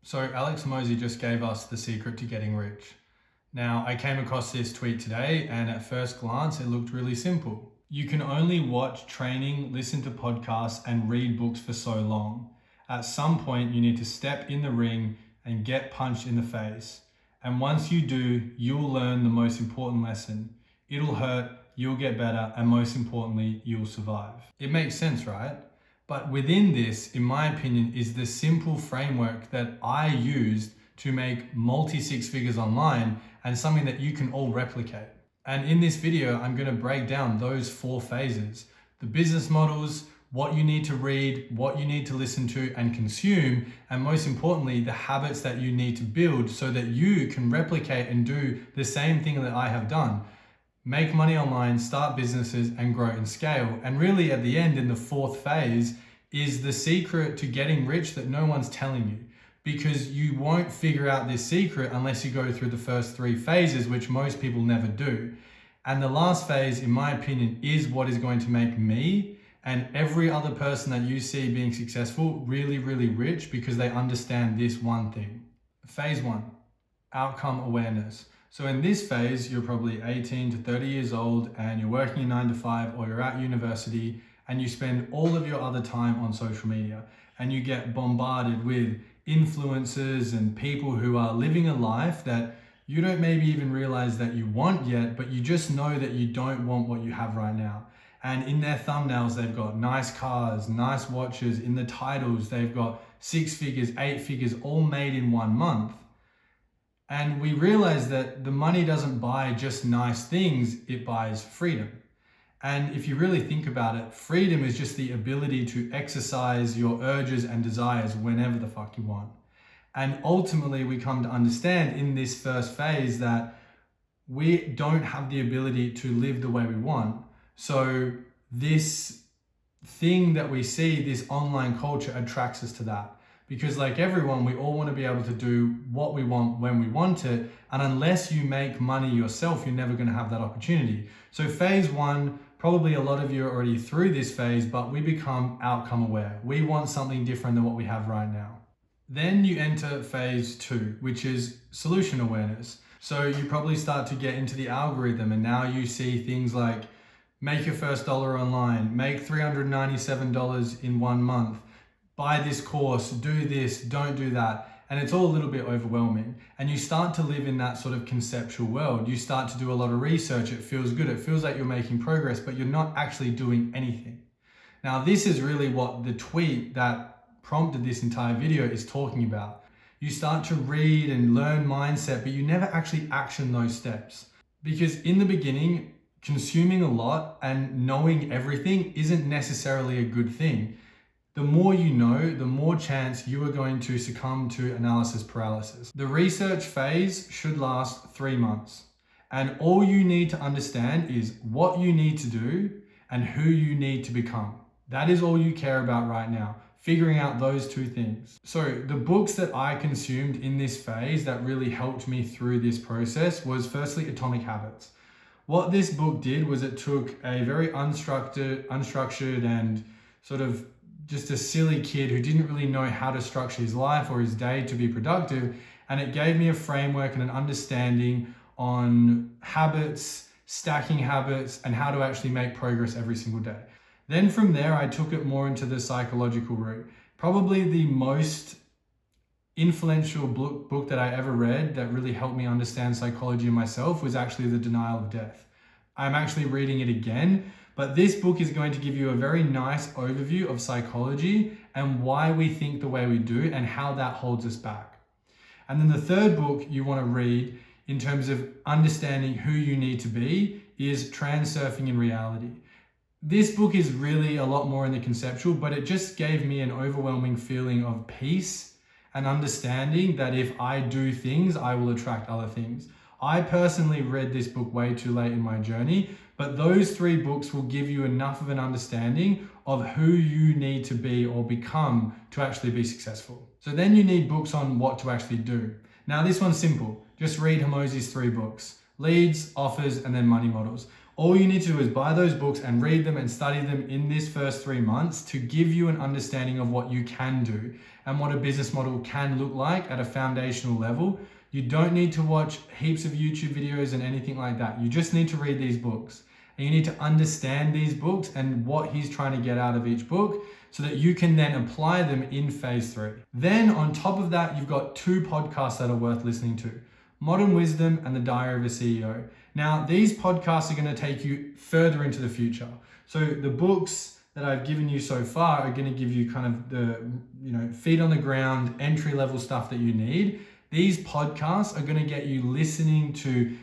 So Alex Hormozi just gave us the secret to getting rich. Now, I came across this tweet today, and at first glance, it looked really simple. You can only watch training, listen to podcasts, and read books for so long. At some point, you need to step in the ring and get punched in the face. And once you do, you'll learn the most important lesson. It'll hurt, you'll get better, and most importantly, you'll survive. It makes sense, right? But within this, in my opinion, is the simple framework that I used to make multi-six figures online and something that you can all replicate. And in this video, I'm going to break down those 4 phases: the business models, what you need to read, what you need to listen to and consume, and most importantly, the habits that you need to build so that you can replicate and do the same thing that I have done. Make money online, start businesses, and grow and scale. And really at the end, in the 4th phase, is the secret to getting rich that no one's telling you. Because you won't figure out this secret unless you go through the first 3 phases, which most people never do. And the last phase, in my opinion, is what is going to make me and every other person that you see being successful really, really rich, because they understand this one thing. Phase 1, outcome awareness. So in this phase, you're probably 18 to 30 years old and you're working a 9 to 5 or you're at university and you spend all of your other time on social media and you get bombarded with influencers and people who are living a life that you don't maybe even realize that you want yet, but you just know that you don't want what you have right now. And in their thumbnails, they've got nice cars, nice watches. In the titles, they've got 6 figures, 8 figures, all made in 1 month. And we realize that the money doesn't buy just nice things, it buys freedom. And if you really think about it, freedom is just the ability to exercise your urges and desires whenever the fuck you want. And ultimately, we come to understand in this first phase that we don't have the ability to live the way we want. So this thing that we see, this online culture, attracts us to that. Because like everyone, we all want to be able to do what we want when we want it. And unless you make money yourself, you're never going to have that opportunity. So phase 1, probably a lot of you are already through this phase, but we become outcome aware. We want something different than what we have right now. Then you enter phase 2, which is solution awareness. So you probably start to get into the algorithm, and now you see things like make your first dollar online, make $397 in 1 month, buy this course, do this, don't do that. And it's all a little bit overwhelming. And you start to live in that sort of conceptual world. You start to do a lot of research. It feels good. It feels like you're making progress, but you're not actually doing anything. Now, this is really what the tweet that prompted this entire video is talking about. You start to read and learn mindset, but you never actually action those steps. Because in the beginning, consuming a lot and knowing everything isn't necessarily a good thing. The more you know, the more chance you are going to succumb to analysis paralysis. The research phase should last 3 months. And all you need to understand is what you need to do and who you need to become. That is all you care about right now, figuring out those 2 things. So the books that I consumed in this phase that really helped me through this process was firstly Atomic Habits. What this book did was it took a very unstructured and sort of just a silly kid who didn't really know how to structure his life or his day to be productive. And it gave me a framework and an understanding on habits, stacking habits, and how to actually make progress every single day. Then from there, I took it more into the psychological route. Probably the most influential book that I ever read that really helped me understand psychology and myself was actually The Denial of Death. I'm actually reading it again. But this book is going to give you a very nice overview of psychology and why we think the way we do and how that holds us back. And then the third book you want to read in terms of understanding who you need to be is Transurfing in Reality. This book is really a lot more in the conceptual, but it just gave me an overwhelming feeling of peace and understanding that if I do things, I will attract other things. I personally read this book way too late in my journey, but those 3 books will give you enough of an understanding of who you need to be or become to actually be successful. So then you need books on what to actually do. Now this one's simple. Just read Hormozi's 3 books: Leads, Offers, and then Money Models. All you need to do is buy those books and read them and study them in this first 3 months to give you an understanding of what you can do and what a business model can look like at a foundational level. You don't need to watch heaps of YouTube videos and anything like that. You just need to read these books. And you need to understand these books and what he's trying to get out of each book so that you can then apply them in phase 3. Then on top of that, you've got 2 podcasts that are worth listening to: Modern Wisdom and The Diary of a CEO. Now, these podcasts are going to take you further into the future. So the books that I've given you so far are going to give you kind of the, feet on the ground, entry level stuff that you need. These podcasts are going to get you listening to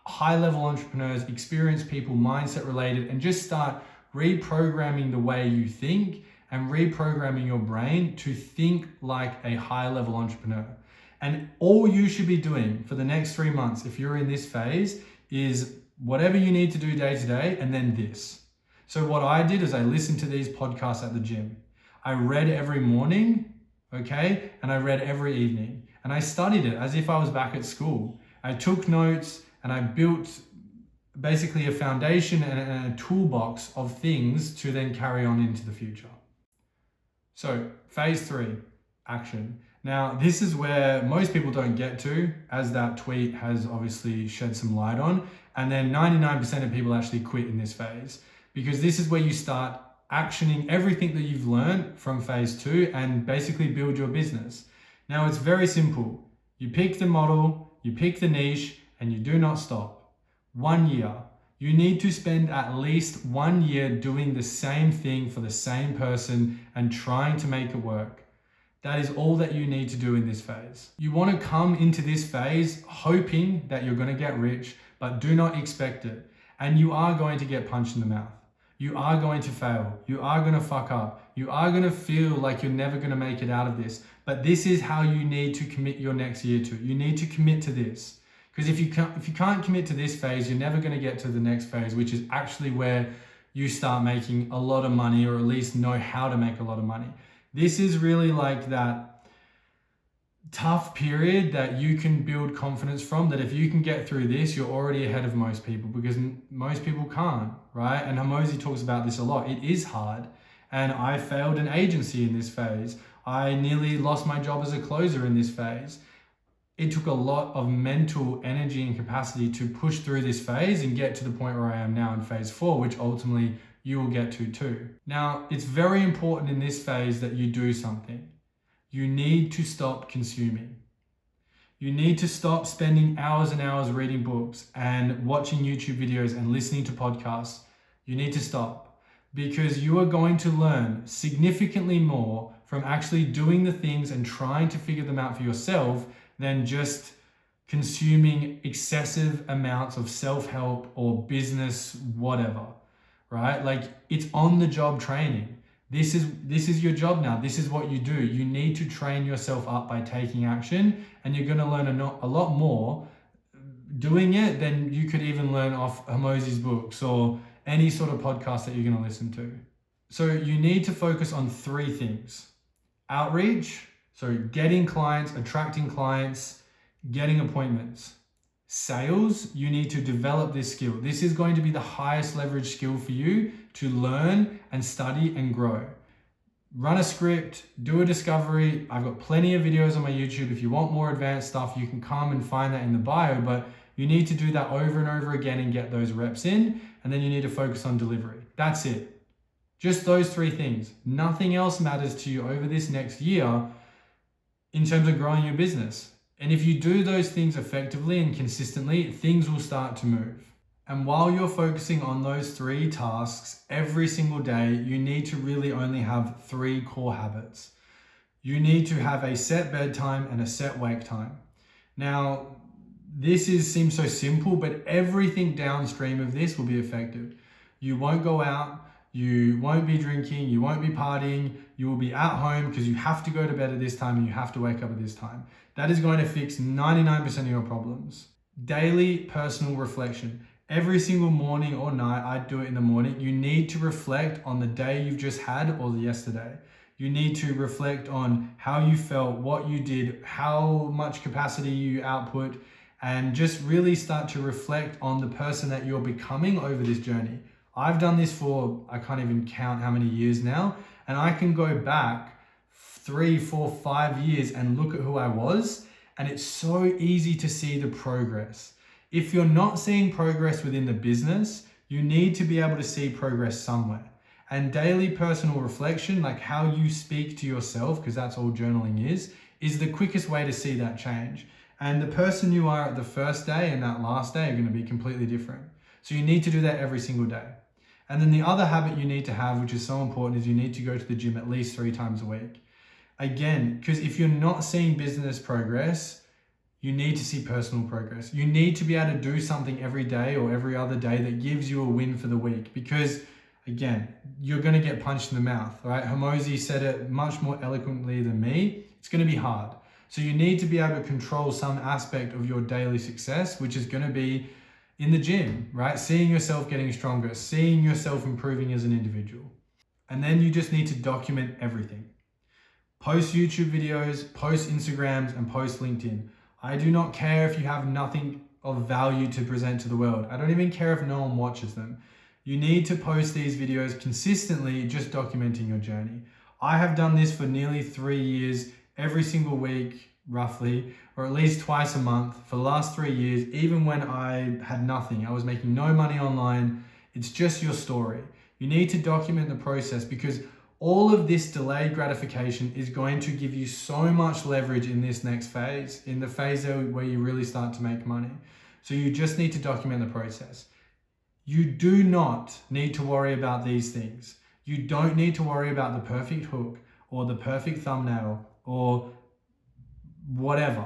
high level entrepreneurs, experienced people, mindset related, and just start reprogramming the way you think and reprogramming your brain to think like a high level entrepreneur. And all you should be doing for the next 3 months, if you're in this phase, is whatever you need to do day to day, and then this. So what I did is I listened to these podcasts at the gym. I read every morning, okay? And I read every evening. And I studied it as if I was back at school. I took notes and I built basically a foundation and a toolbox of things to then carry on into the future. So phase 3, action. Now, this is where most people don't get to, as that tweet has obviously shed some light on. And then 99% of people actually quit in this phase, because this is where you start actioning everything that you've learned from phase 2 and basically build your business. Now, it's very simple. You pick the model, you pick the niche, and you do not stop. 1 year. You need to spend at least 1 year doing the same thing for the same person and trying to make it work. That is all that you need to do in this phase. You want to come into this phase hoping that you're going to get rich, but do not expect it. And you are going to get punched in the mouth. You are going to fail. You are going to fuck up. You are going to feel like you're never going to make it out of this. But this is how you need to commit your next year to. You need to commit to this. Because if you can't commit to this phase, you're never going to get to the next phase, which is actually where you start making a lot of money, or at least know how to make a lot of money. This is really like that tough period that you can build confidence from, that if you can get through this, you're already ahead of most people, because most people can't, right? And Hormozi talks about this a lot. It is hard. And I failed an agency in this phase. I nearly lost my job as a closer in this phase. It took a lot of mental energy and capacity to push through this phase and get to the point where I am now in phase 4, which ultimately you will get to too. Now, it's very important in this phase that you do something. You need to stop consuming. You need to stop spending hours and hours reading books and watching YouTube videos and listening to podcasts. You need to stop, because you are going to learn significantly more from actually doing the things and trying to figure them out for yourself than just consuming excessive amounts of self-help or business, whatever, right? Like, it's on the job training. This is your job now. This is what you do. You need to train yourself up by taking action, and you're going to learn a lot more doing it than you could even learn off Hormozi's books or any sort of podcast that you're going to listen to. So you need to focus on 3 things: outreach, so getting clients, attracting clients, getting appointments. Sales, you need to develop this skill. This is going to be the highest leverage skill for you to learn and study and grow. Run a script, do a discovery. I've got plenty of videos on my YouTube. If you want more advanced stuff, you can come and find that in the bio, but you need to do that over and over again and get those reps in. And then you need to focus on delivery. That's it. Just those 3 things. Nothing else matters to you over this next year in terms of growing your business. And if you do those things effectively and consistently, things will start to move. And while you're focusing on those 3 tasks every single day, you need to really only have 3 core habits. You need to have a set bedtime and a set wake time. Now, this seems so simple, but everything downstream of this will be effective. You won't go out, you won't be drinking, you won't be partying, you will be at home because you have to go to bed at this time and you have to wake up at this time. That is going to fix 99% of your problems. Daily personal reflection. Every single morning or night, I do it in the morning. You need to reflect on the day you've just had or the yesterday. You need to reflect on how you felt, what you did, how much capacity you output, and just really start to reflect on the person that you're becoming over this journey. I've done this for, I can't even count how many years now, and I can go back 3, 4, 5 years and look at who I was, and it's so easy to see the progress. If you're not seeing progress within the business, you need to be able to see progress somewhere. And daily personal reflection, like how you speak to yourself, because that's all journaling is the quickest way to see that change. And the person you are at the first day and that last day are going to be completely different. So you need to do that every single day. And then the other habit you need to have, which is so important, is you need to go to the gym at least 3 times a week. Again, because if you're not seeing business progress, you need to see personal progress. You need to be able to do something every day or every other day that gives you a win for the week, because again, you're going to get punched in the mouth, right? Hormozi said it much more eloquently than me. It's going to be hard. So you need to be able to control some aspect of your daily success, which is going to be in the gym, right? Seeing yourself getting stronger, seeing yourself improving as an individual. And then you just need to document everything. Post YouTube videos, post Instagrams, and post LinkedIn. I do not care if you have nothing of value to present to the world. I don't even care if no one watches them. You need to post these videos consistently, just documenting your journey. I have done this for nearly 3 years, every single week, roughly, or at least twice a month for the last 3 years, even when I had nothing. I was making no money online. It's just your story. You need to document the process, because all of this delayed gratification is going to give you so much leverage in this next phase, in the phase where you really start to make money. So you just need to document the process. You do not need to worry about these things. You don't need to worry about the perfect hook or the perfect thumbnail or whatever.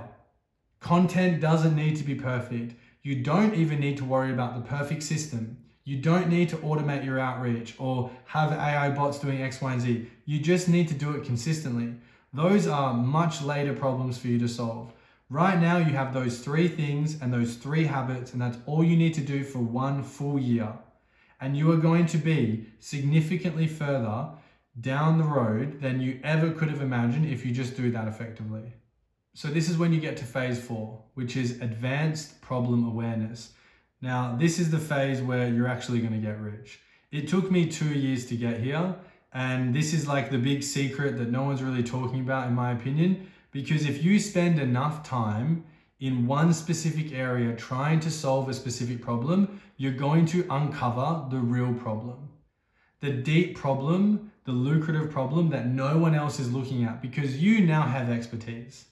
Content doesn't need to be perfect. You don't even need to worry about the perfect system. You don't need to automate your outreach or have AI bots doing X, Y, and Z. You just need to do it consistently. Those are much later problems for you to solve. Right now, you have those 3 things and those 3 habits, and that's all you need to do for 1 full year. And you are going to be significantly further down the road than you ever could have imagined if you just do that effectively. So this is when you get to phase 4, which is advanced problem awareness. Now, this is the phase where you're actually going to get rich. It took me 2 years to get here, and this is like the big secret that no one's really talking about, in my opinion, because if you spend enough time in one specific area trying to solve a specific problem, you're going to uncover the real problem, the deep problem, the lucrative problem that no one else is looking at, because you now have expertise.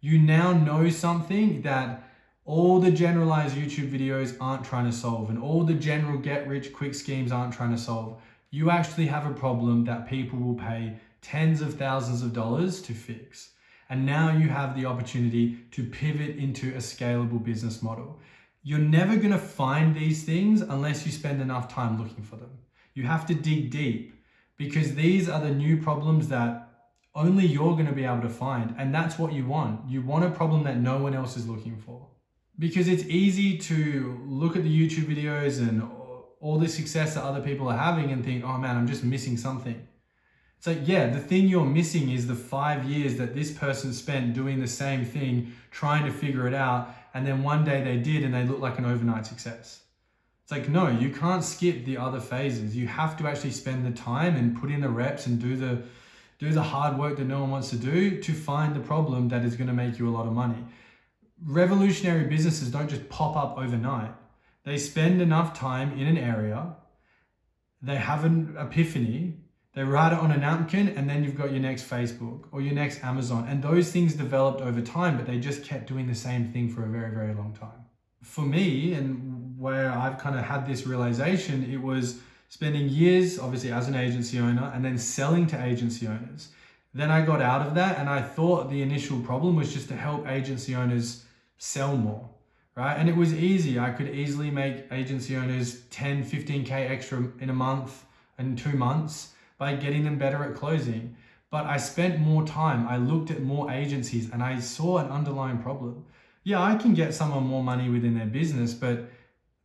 You now know something that all the generalized YouTube videos aren't trying to solve, and all the general get-rich-quick schemes aren't trying to solve. You actually have a problem that people will pay tens of thousands of dollars to fix. And now you have the opportunity to pivot into a scalable business model. You're never going to find these things unless you spend enough time looking for them. You have to dig deep, because these are the new problems that only you're going to be able to find. And that's what you want. You want a problem that no one else is looking for. Because it's easy to look at the YouTube videos and all the success that other people are having and think, oh man, I'm just missing something. It's like, yeah, the thing you're missing is the 5 years that this person spent doing the same thing, trying to figure it out. And then one day they did and they look like an overnight success. It's like, no, you can't skip the other phases. You have to actually spend the time and put in the reps and do the hard work that no one wants to do to find the problem that is going to make you a lot of money. Revolutionary businesses don't just pop up overnight. They spend enough time in an area, they have an epiphany, they write it on a napkin, and then you've got your next Facebook or your next Amazon. And those things developed over time, but they just kept doing the same thing for a very, very long time. For me, and where I've kind of had this realization, it was spending years, obviously, as an agency owner and then selling to agency owners. Then I got out of that, and I thought the initial problem was just to help agency owners sell more, right? And it was easy. I could easily make agency owners 10, 15K extra in a month and 2 months by getting them better at closing. But I spent more time. I looked at more agencies and I saw an underlying problem. Yeah, I can get someone more money within their business, but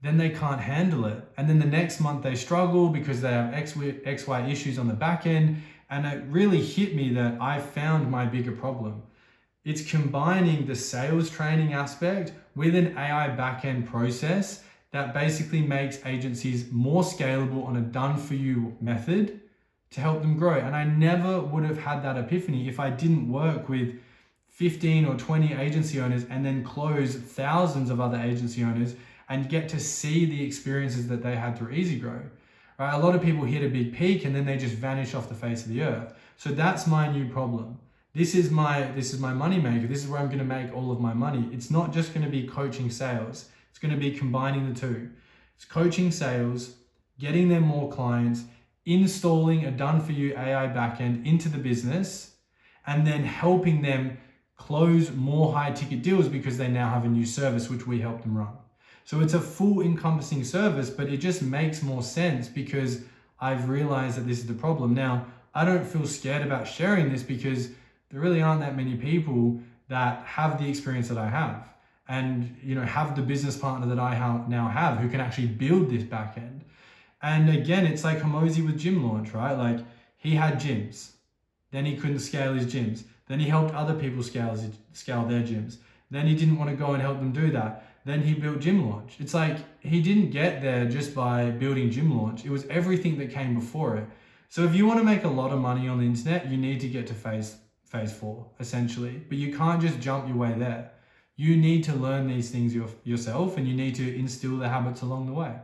then they can't handle it. And then the next month they struggle because they have XY issues on the back end. And it really hit me that I found my bigger problem. It's combining the sales training aspect with an AI backend process that basically makes agencies more scalable on a done for you method to help them grow. And I never would have had that epiphany if I didn't work with 15 or 20 agency owners and then close thousands of other agency owners and get to see the experiences that they had through EasyGrow. Right? A lot of people hit a big peak and then they just vanish off the face of the earth. So that's my new problem. This is my money maker. This is where I'm going to make all of my money. It's not just going to be coaching sales. It's going to be combining the two. It's coaching sales, getting them more clients, installing a done for you AI backend into the business, and then helping them close more high ticket deals because they now have a new service which we help them run. So it's a full encompassing service, but it just makes more sense because I've realized that this is the problem. Now, I don't feel scared about sharing this because there really aren't that many people that have the experience that I have and have the business partner that I now have who can actually build this back end. And again, it's like Hormozi with gym launch, right? Like he had gyms, then he couldn't scale his gyms. Then he helped other people scale their gyms. Then he didn't want to go and help them do that. Then he built Gym Launch. It's like he didn't get there just by building Gym Launch. It was everything that came before it. So if you want to make a lot of money on the internet, you need to get to phase 4, essentially. But you can't just jump your way there. You need to learn these things yourself, and you need to instill the habits along the way.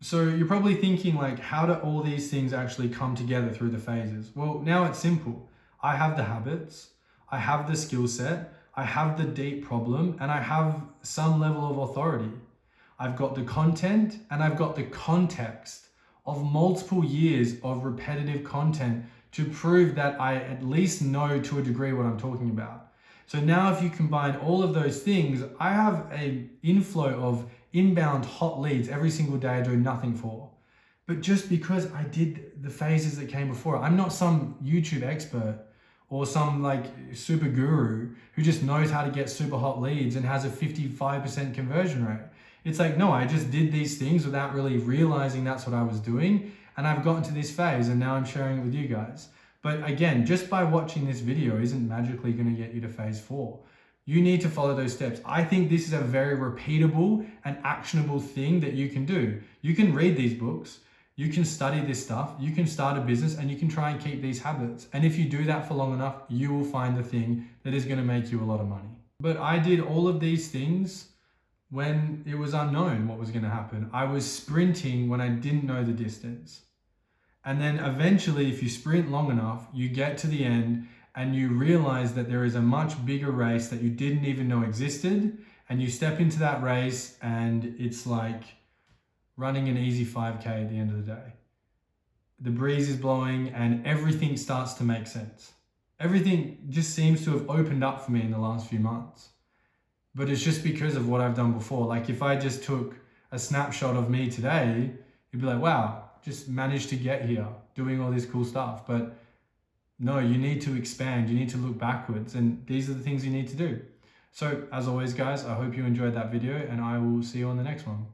So you're probably thinking, like, how do all these things actually come together through the phases? Well, now it's simple. I have the habits, I have the skill set, I have the deep problem, and I have some level of authority. I've got the content and I've got the context of multiple years of repetitive content to prove that I at least know to a degree what I'm talking about. So now if you combine all of those things, I have an inflow of inbound hot leads every single day I do nothing for. But just because I did the phases that came before, I'm not some YouTube expert or some like super guru who just knows how to get super hot leads and has a 55% conversion rate. It's like, no, I just did these things without really realizing that's what I was doing. And I've gotten to this phase and now I'm sharing it with you guys. But again, just by watching this video isn't magically going to get you to phase 4. You need to follow those steps. I think this is a very repeatable and actionable thing that you can do. You can read these books, you can study this stuff, you can start a business, and you can try and keep these habits. And if you do that for long enough, you will find the thing that is going to make you a lot of money. But I did all of these things when it was unknown what was going to happen. I was sprinting when I didn't know the distance. And then eventually, if you sprint long enough, you get to the end and you realize that there is a much bigger race that you didn't even know existed. And you step into that race and it's like running an easy 5K at the end of the day. The breeze is blowing and everything starts to make sense. Everything just seems to have opened up for me in the last few months. But it's just because of what I've done before. Like if I just took a snapshot of me today, you'd be like, wow, just managed to get here doing all this cool stuff. But no, you need to expand. You need to look backwards. And these are the things you need to do. So as always, guys, I hope you enjoyed that video and I will see you on the next one.